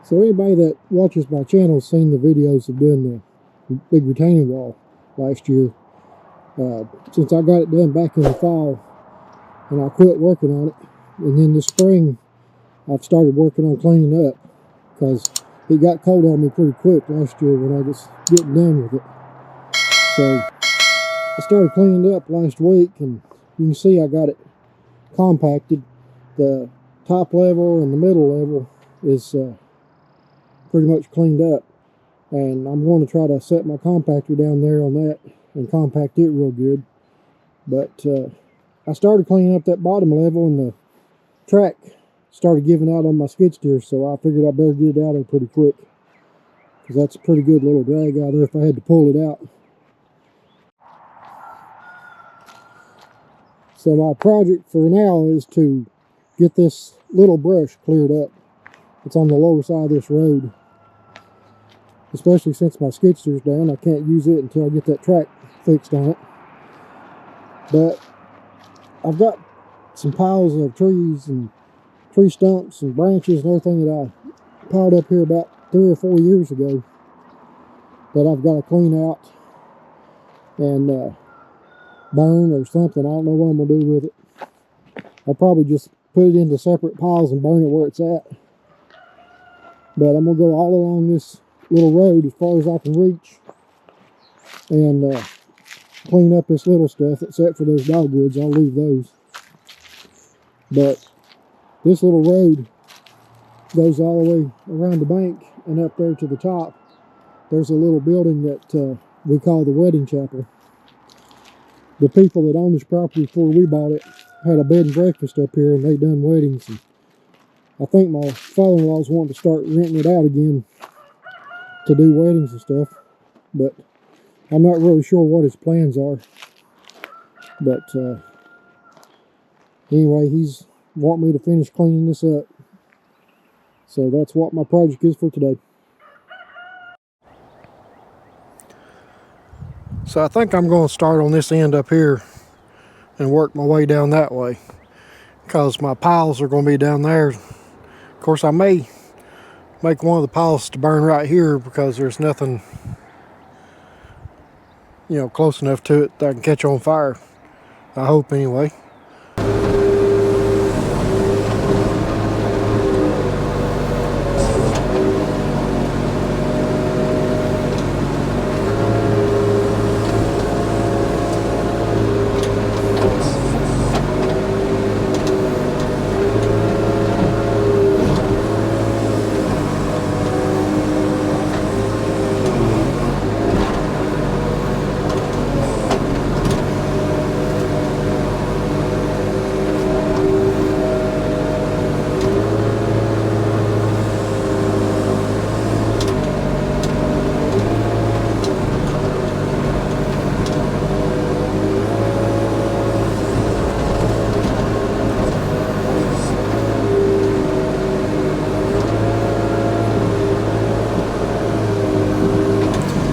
So anybody that watches my channel has seen the videos of doing the big retaining wall last year. Since I got it done back in the fall and I quit working on it, and then this spring I've started working on cleaning up because it got cold on me pretty quick last year when I was getting done with it. So I started cleaning up last week, and you can see I got it compacted. The top level and the middle level is pretty much cleaned up, and I'm going to try to set my compactor down there on that and compact it real good. But I started cleaning up that bottom level, and the track started giving out on my skid steer, so I figured I better get it out of there pretty quick, because that's a pretty good little drag out there if I had to pull it out. So my project for now is to get this little brush cleared up. It's on the lower side of this road. Especially since my skid steer's down, I can't use it until I get that track fixed on it. But I've got some piles of trees and tree stumps and branches and everything that I piled up here about 3 or 4 years ago that I've got to clean out and burn or something. I don't know what I'm going to do with it. I'll probably just put it into separate piles and burn it where it's at. But I'm going to go all along this little road as far as I can reach and clean up this little stuff, except for those dogwoods. I'll leave those. But this little road goes all the way around the bank, and up there to the top there's a little building that we call the wedding chapel. The people that own this property before we bought it had a bed and breakfast up here, and they done weddings, and I think my father-in-law's wanting to start renting it out again to do weddings and stuff, but I'm not really sure what his plans are. But anyway, he's wanting me to finish cleaning this up, so that's what my project is for today. So I think I'm going to start on this end up here and work my way down that way, because my piles are going to be down there. Of course, I may make one of the piles to burn right here because there's nothing, you know, close enough to it that I can catch on fire. I hope anyway.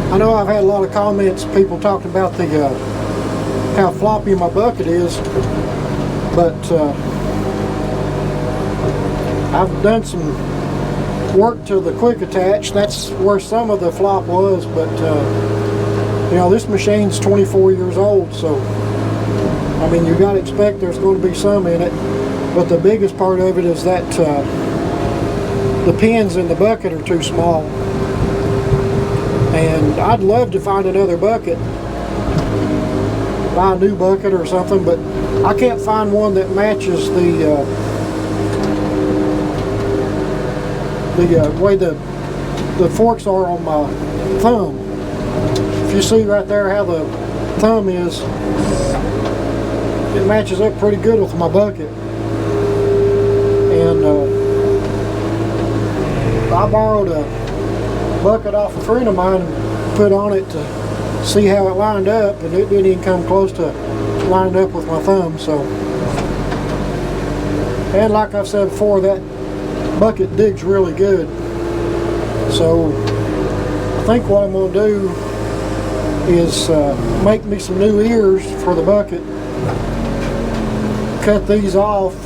I know I've had a lot of comments, people talking about the how floppy my bucket is, but I've done some work to the quick attach. That's where some of the flop was, but you know, this machine's 24 years old, so I mean, you got to expect there's going to be some in it. But the biggest part of it is that the pins in the bucket are too small. And I'd love to find another bucket, buy a new bucket or something, but I can't find one that matches the way the forks are on my thumb. If you see right there how the thumb is, it matches up pretty good with my bucket. And I borrowed a bucket off a friend of mine and put on it to see how it lined up, and it didn't even come close to lining up with my thumb. So, and like I've said before, that bucket digs really good. So I think what I'm going to do is make me some new ears for the bucket, cut these off,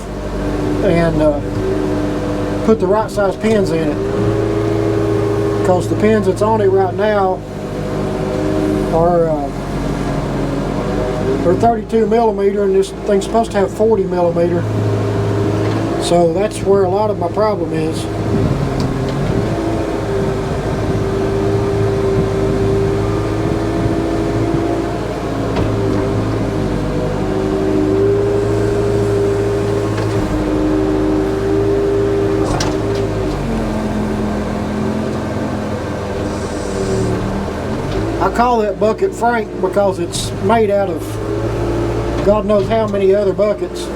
and put the right size pins in it. because the pins that's on it right now are 32 millimeter, and this thing's supposed to have 40 millimeter. So that's where a lot of my problem is. I call that bucket Frank because it's made out of God knows how many other buckets.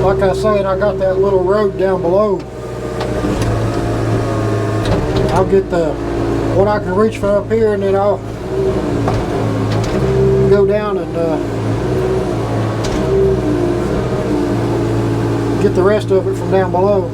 Like I said, I got that little road down below. I'll get what I can reach from up here, and then I'll go down and get the rest of it from down below.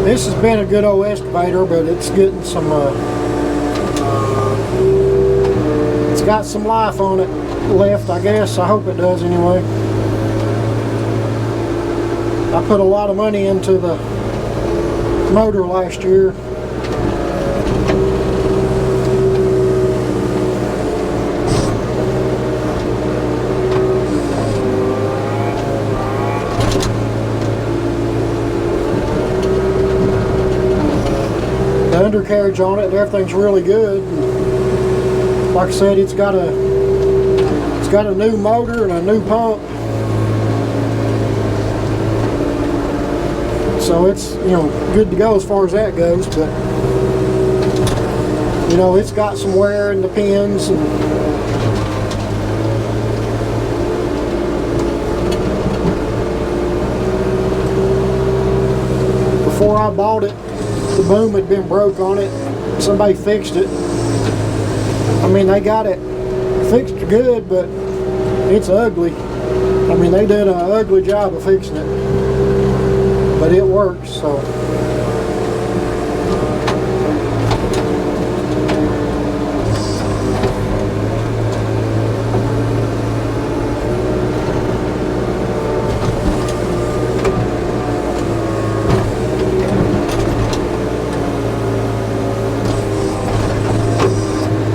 This has been a good old excavator, but it's getting some, it's got some life on it left, I guess. I hope it does anyway. I put a lot of money into the motor last year. The undercarriage on it, everything's really good. Like I said, it's got a new motor and a new pump, so it's, you know, good to go as far as that goes. But you know, it's got some wear in the pins, and before I bought it, the boom had been broke on it. Somebody fixed it. I mean, they got it fixed good, but it's ugly. I mean, they did an ugly job of fixing it, but it works. So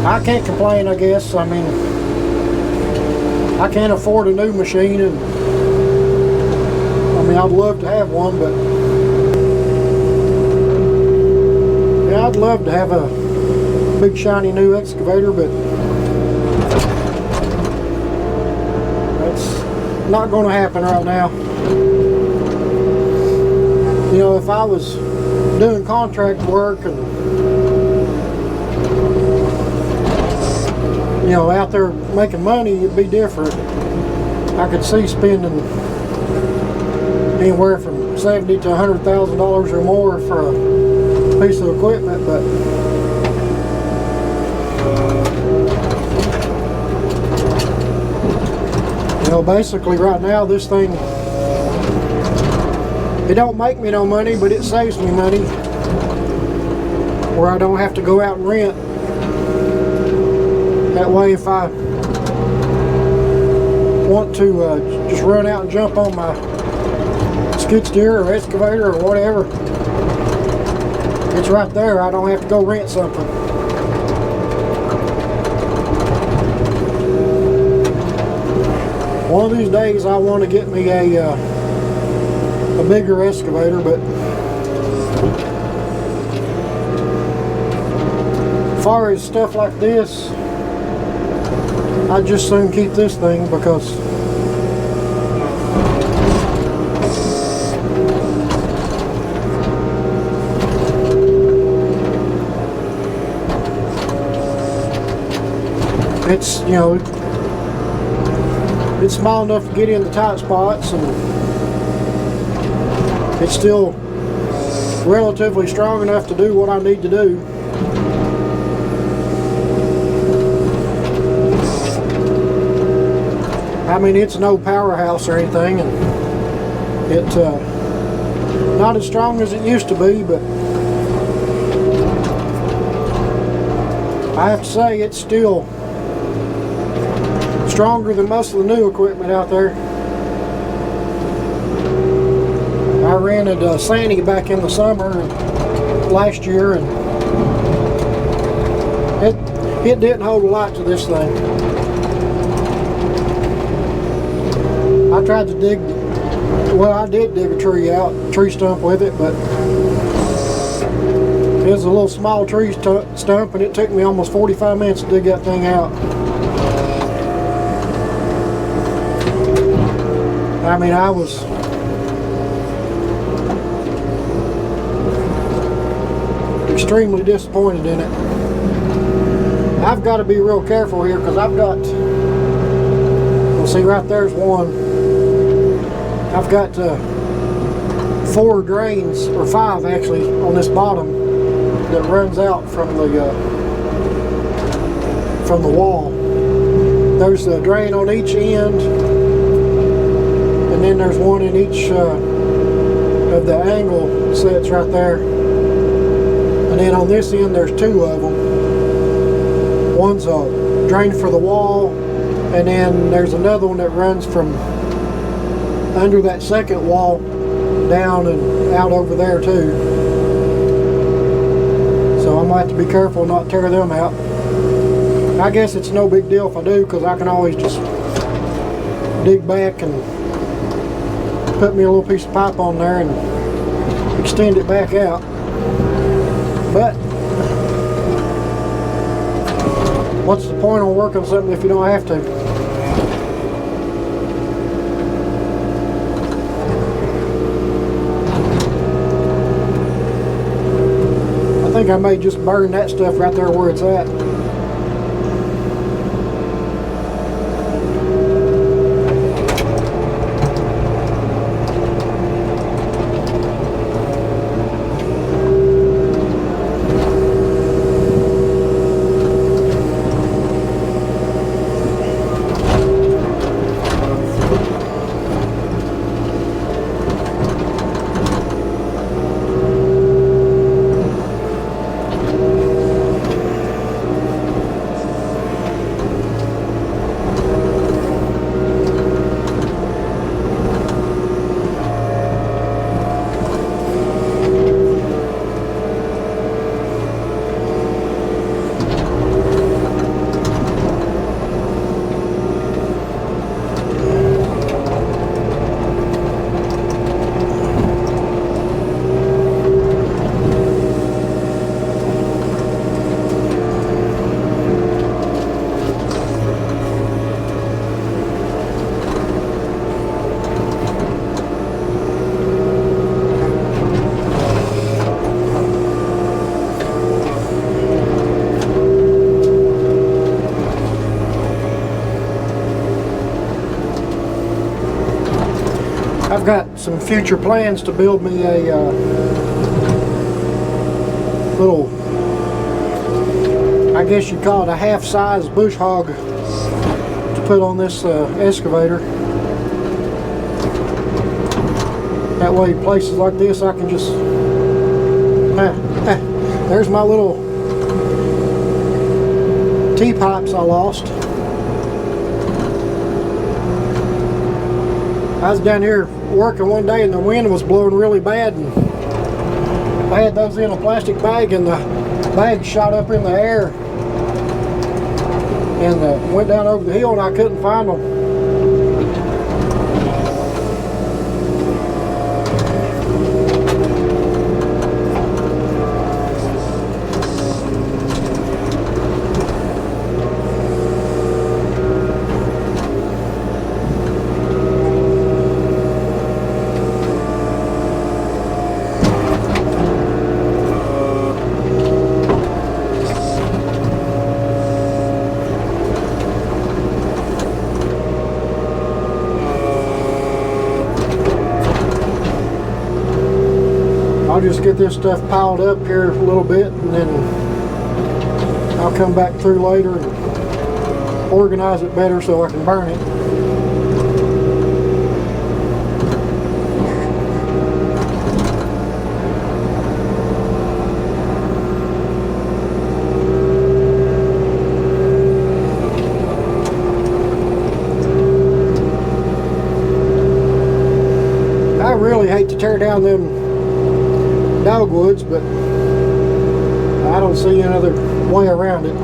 I can't complain, I guess. I mean, I can't afford a new machine, and I mean, I'd love to have one, but yeah, I'd love to have a big shiny new excavator, but that's not going to happen right now. You know, if I was doing contract work and you know, out there making money, it'd be different. I could see spending anywhere from $70,000 to $100,000 or more for a piece of equipment, but you know, basically right now this thing, it don't make me no money, but it saves me money where I don't have to go out and rent. That way, if I want to just run out and jump on my skid steer or excavator or whatever, it's right there. I don't have to go rent something. One of these days I want to get me a bigger excavator, but as far as stuff like this, I'd just soon keep this thing because it's, you know, it's small enough to get in the tight spots, and it's still relatively strong enough to do what I need to do. I mean, it's no powerhouse or anything, and it's not as strong as it used to be, but I have to say it's still stronger than most of the new equipment out there. I rented a Sandy back in the summer last year, and it didn't hold a lot to this thing. I tried to dig, well, I did dig a tree stump with it, but it was a little small tree stump, and it took me almost 45 minutes to dig that thing out. I mean, I was extremely disappointed in it. I've got to be real careful here because I've got, well, see right there's one. I've got 4 drains, or 5 actually, on this bottom that runs out from the wall. There's a drain on each end, and then there's one in each of the angle sets right there. And then on this end there's 2 of them. One's a drain for the wall, and then there's another one that runs from under that second wall down and out over there too. So I might have to be careful not to tear them out. I guess it's no big deal if I do, because I can always just dig back and put me a little piece of pipe on there and extend it back out. But what's the point of working something if you don't have to? I think I may just burn that stuff right there where it's at. got some future plans to build me a little, I guess you'd call it a half-size bush hog to put on this excavator. That way, places like this, I can just, there's my little T-pipes I lost. I was down here working one day and the wind was blowing really bad, and I had those in a plastic bag, and the bag shot up in the air and went down over the hill, and I couldn't find them. I'll just get this stuff piled up here a little bit, and then I'll come back through later and organize it better so I can burn it. I really hate to tear down them dogwoods, but I don't see another way around it.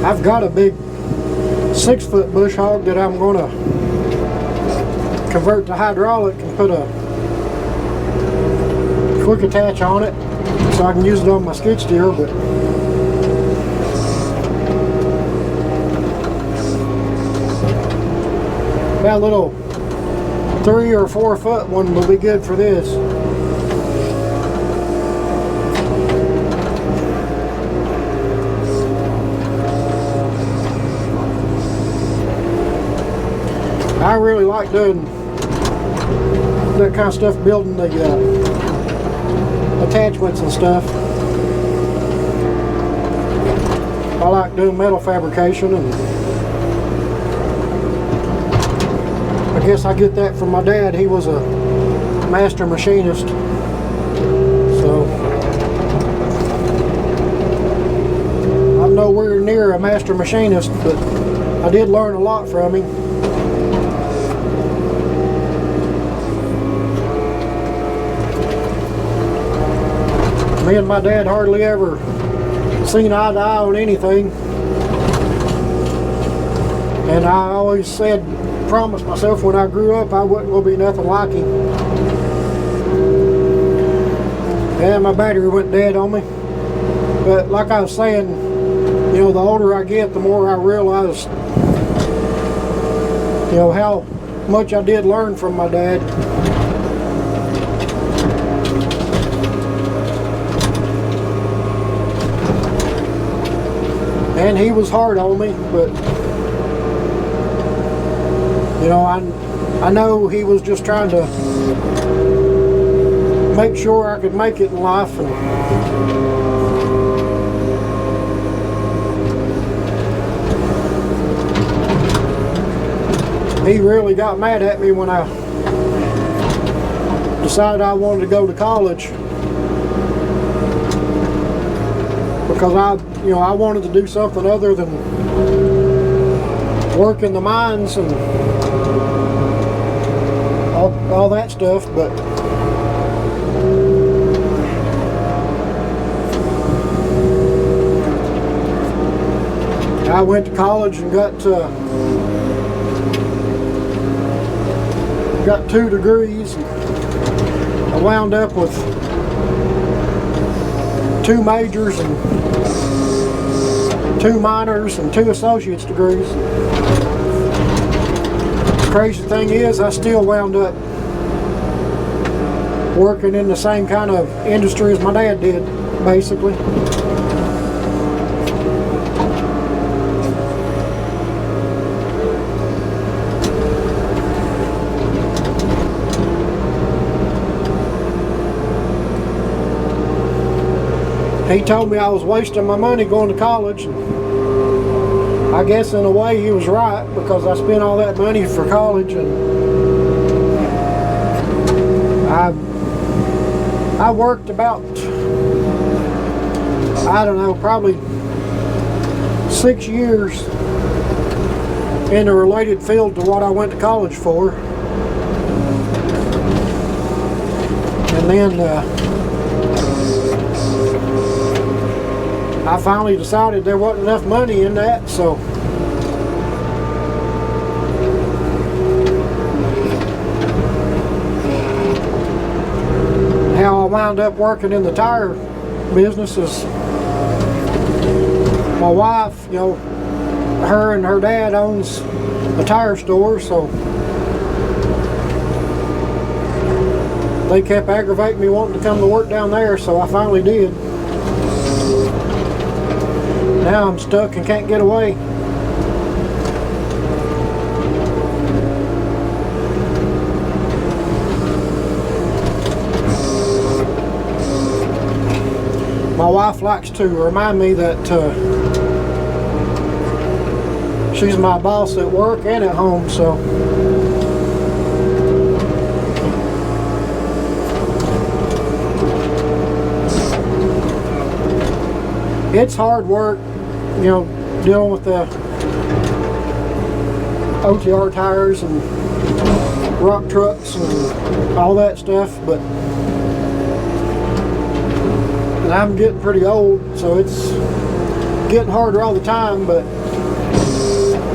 I've got a big 6-foot bush hog that I'm going to convert to hydraulic and put a quick attach on it so I can use it on my skid steer, but that little 3 or 4 foot one will be good for this. I really like doing that kind of stuff, building the attachments and stuff. I like doing metal fabrication, and I guess I get that from my dad. He was a master machinist. So nowhere near a master machinist, but I did learn a lot from him. Me and my dad hardly ever seen eye to eye on anything. And I always said, promised myself when I grew up I wasn't going to be nothing like him. And my battery went dead on me. But like I was saying, you know, the older I get, the more I realize, you know, how much I did learn from my dad. And he was hard on me, but you know, I know he was just trying to make sure I could make it in life. And he really got mad at me when I decided I wanted to go to college, because I wanted to do something other than work in the mines and all that stuff. But I went to college and got 2 degrees. I wound up with 2 majors and 2 minors and 2 associate's degrees. The crazy thing is, I still wound up working in the same kind of industry as my dad did, basically. He told me I was wasting my money going to college. I guess in a way he was right, because I spent all that money for college, and I worked about, I don't know, probably 6 years in a related field to what I went to college for. And then I finally decided there wasn't enough money in that, so how I wound up working in the tire business is my wife, you know, her and her dad owns a tire store, so they kept aggravating me wanting to come to work down there, so I finally did. Now I'm stuck and can't get away. My wife likes to remind me that she's my boss at work and at home, so it's hard work, you know, dealing with the OTR tires and rock trucks and all that stuff, but I'm getting pretty old, so it's getting harder all the time. But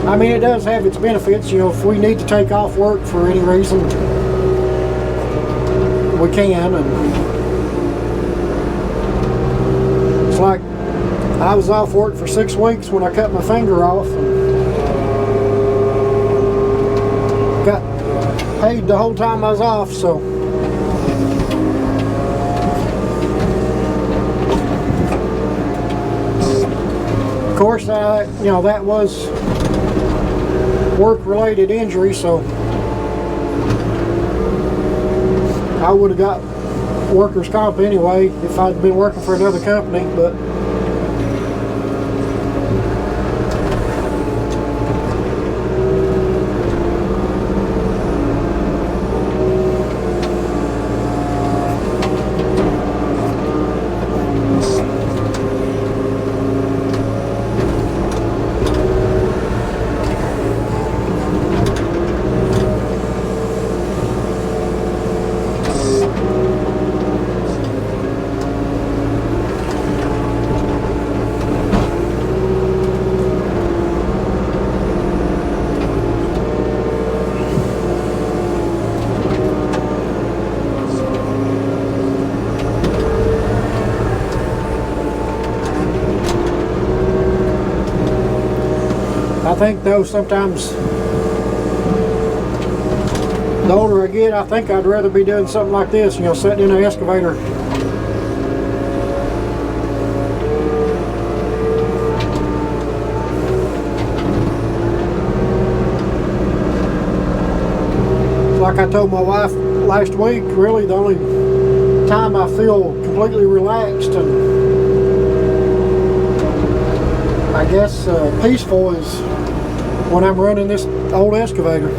I mean, it does have its benefits. You know, if we need to take off work for any reason, we can. And it's like, I was off work for 6 weeks when I cut my finger off, and got paid the whole time I was off, so of course, you know, that was work-related injury, so I would have got workers' comp anyway if I'd been working for another company. But think though sometimes the older I get, I think I'd rather be doing something like this, you know, sitting in an excavator. Like I told my wife last week, really the only time I feel completely relaxed and I guess peaceful is when I'm running this old excavator.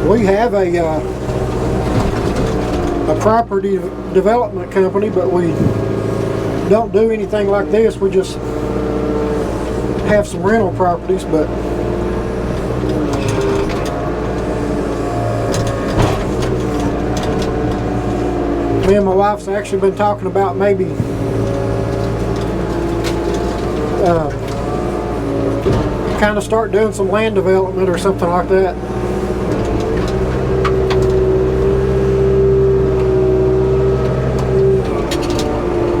We have a property development company, but we don't do anything like this. We just have some rental properties, but me and my wife's actually been talking about maybe kind of start doing some land development or something like that.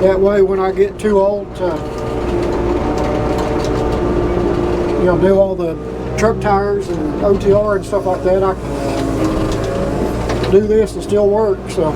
That way when I get too old to, you know, do all the truck tires and OTR and stuff like that, I can do this and still work, so.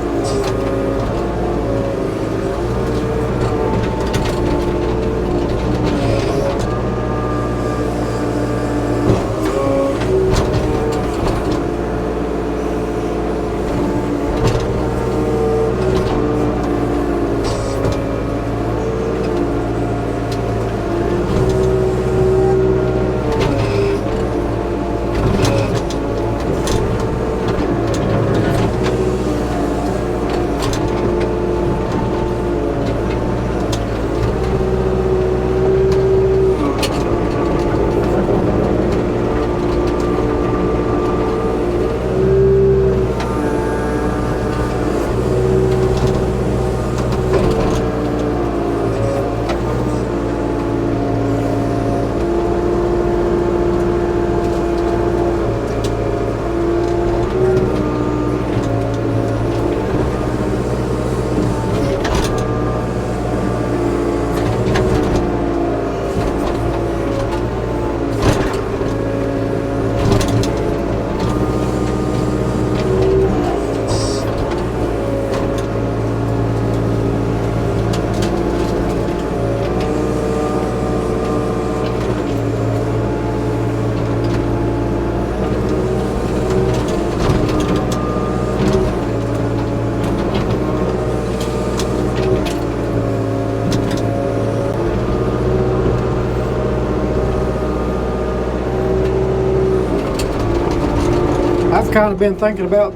I've kind of been thinking about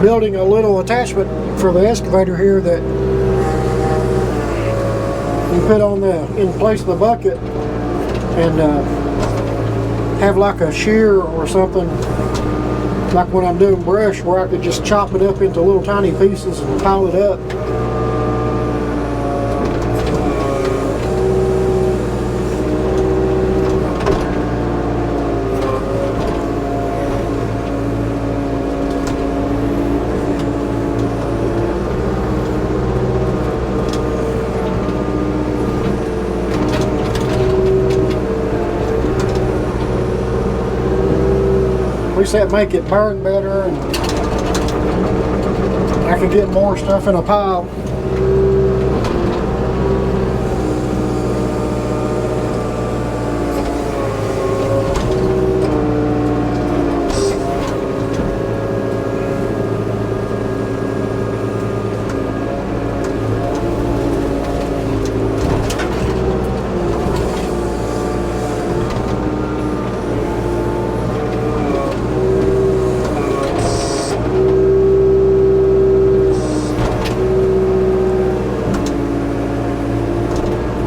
building a little attachment for the excavator here that you put on in place of the bucket and have like a shear or something, like when I'm doing brush, where I could just chop it up into little tiny pieces and pile it up. At least that make it burn better, and I can get more stuff in a pile.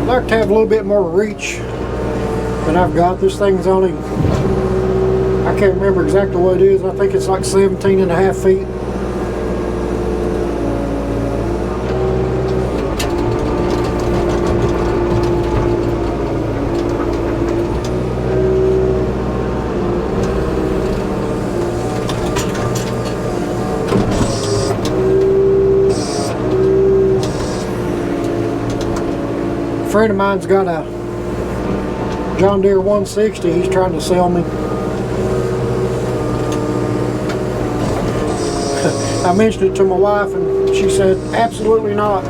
I'd like to have a little bit more reach than I've got. This thing's only can't remember exactly what it is. I think it's like 17.5 feet. A friend of mine's got a John Deere 160 he's trying to sell me. I mentioned it to my wife and she said, absolutely not.